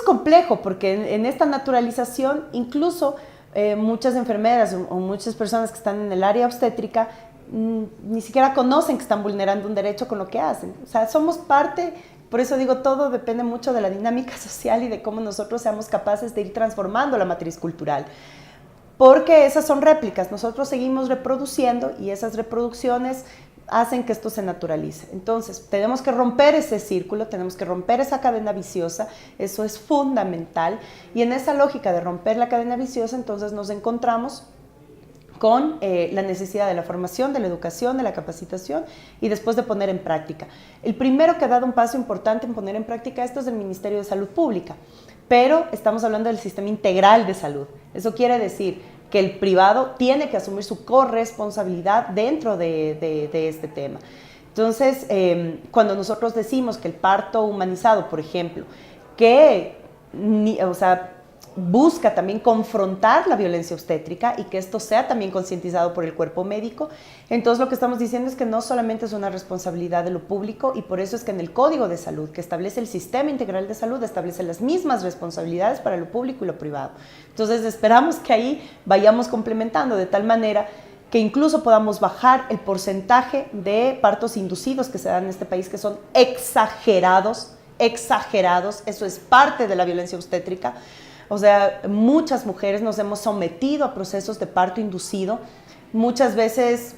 complejo porque en esta naturalización incluso muchas enfermeras o muchas personas que están en el área obstétrica ni siquiera conocen que están vulnerando un derecho con lo que hacen. O sea, somos parte, por eso digo, todo depende mucho de la dinámica social y de cómo nosotros seamos capaces de ir transformando la matriz cultural. Porque esas son réplicas, nosotros seguimos reproduciendo y esas reproducciones hacen que esto se naturalice. Entonces, tenemos que romper ese círculo, tenemos que romper esa cadena viciosa, eso es fundamental. Y en esa lógica de romper la cadena viciosa, entonces nos encontramos con la necesidad de la formación, de la educación, de la capacitación y después de poner en práctica. El primero que ha dado un paso importante en poner en práctica esto es el Ministerio de Salud Pública, pero estamos hablando del sistema integral de salud. Eso quiere decir que el privado tiene que asumir su corresponsabilidad dentro de este tema. Entonces, cuando nosotros decimos que el parto humanizado, por ejemplo, que busca también confrontar la violencia obstétrica y que esto sea también concientizado por el cuerpo médico, entonces lo que estamos diciendo es que no solamente es una responsabilidad de lo público y por eso es que en el Código de Salud, que establece el Sistema Integral de Salud, establece las mismas responsabilidades para lo público y lo privado. Entonces esperamos que ahí vayamos complementando de tal manera que incluso podamos bajar el porcentaje de partos inducidos que se dan en este país, que son exagerados, eso es parte de la violencia obstétrica. O sea, muchas mujeres nos hemos sometido a procesos de parto inducido, muchas veces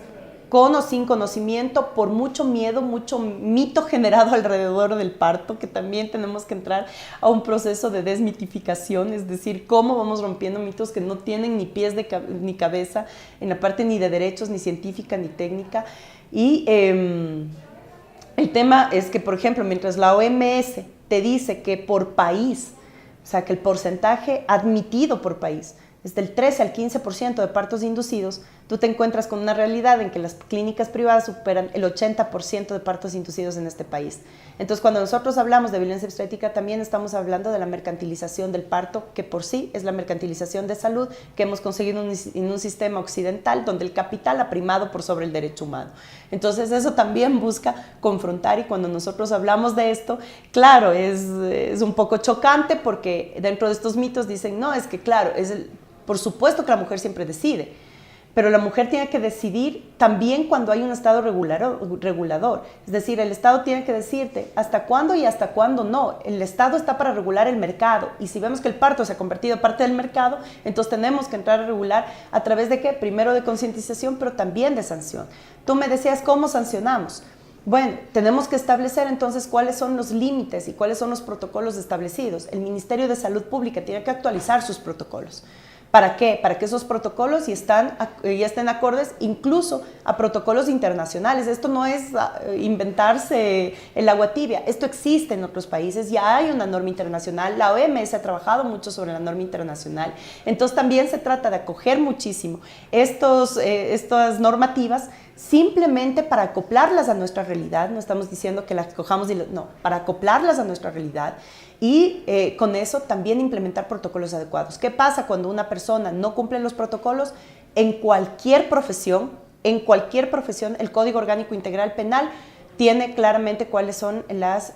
con o sin conocimiento, por mucho miedo, mucho mito generado alrededor del parto, que también tenemos que entrar a un proceso de desmitificación, es decir, cómo vamos rompiendo mitos que no tienen ni pies ni cabeza, en la parte ni de derechos, ni científica, ni técnica. Y el tema es que, por ejemplo, mientras la OMS te dice que por país, o sea, que el porcentaje admitido por país es del 13 al 15% de partos inducidos, tú te encuentras con una realidad en que las clínicas privadas superan el 80% de partos inducidos en este país. Entonces, cuando nosotros hablamos de violencia obstétrica, también estamos hablando de la mercantilización del parto, que por sí es la mercantilización de salud que hemos conseguido en un sistema occidental donde el capital ha primado por sobre el derecho humano. Entonces, eso también busca confrontar y cuando nosotros hablamos de esto, claro, es un poco chocante porque dentro de estos mitos dicen, no, es que claro, por supuesto que la mujer siempre decide, pero la mujer tiene que decidir también cuando hay un Estado regulador. Es decir, el Estado tiene que decirte hasta cuándo y hasta cuándo no. El Estado está para regular el mercado y si vemos que el parto se ha convertido en parte del mercado, entonces tenemos que entrar a regular a través de ¿qué? Primero de concientización, pero también de sanción. Tú me decías, ¿cómo sancionamos? Bueno, tenemos que establecer entonces cuáles son los límites y cuáles son los protocolos establecidos. El Ministerio de Salud Pública tiene que actualizar sus protocolos. ¿Para qué? Para que esos protocolos ya estén acordes incluso a protocolos internacionales. Esto no es inventarse el agua tibia, esto existe en otros países, ya hay una norma internacional, la OMS ha trabajado mucho sobre la norma internacional, entonces también se trata de acoger muchísimo estas normativas simplemente para acoplarlas a nuestra realidad, no estamos diciendo que las cojamos, no, para acoplarlas a nuestra realidad y con eso también implementar protocolos adecuados. ¿Qué pasa cuando una persona no cumple los protocolos? En cualquier profesión, el Código Orgánico Integral Penal tiene claramente cuáles son las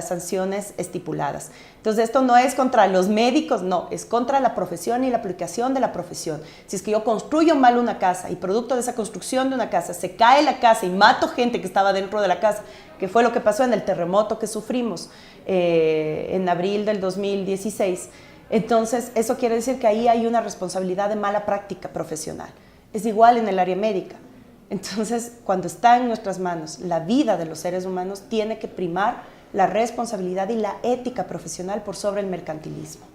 sanciones estipuladas. Entonces, esto no es contra los médicos, no, es contra la profesión y la aplicación de la profesión. Si es que yo construyo mal una casa y producto de esa construcción de una casa se cae la casa y mato gente que estaba dentro de la casa, que fue lo que pasó en el terremoto que sufrimos en abril del 2016, entonces eso quiere decir que ahí hay una responsabilidad de mala práctica profesional. Es igual en el área médica. Entonces, cuando está en nuestras manos la vida de los seres humanos, tiene que primar la responsabilidad y la ética profesional por sobre el mercantilismo.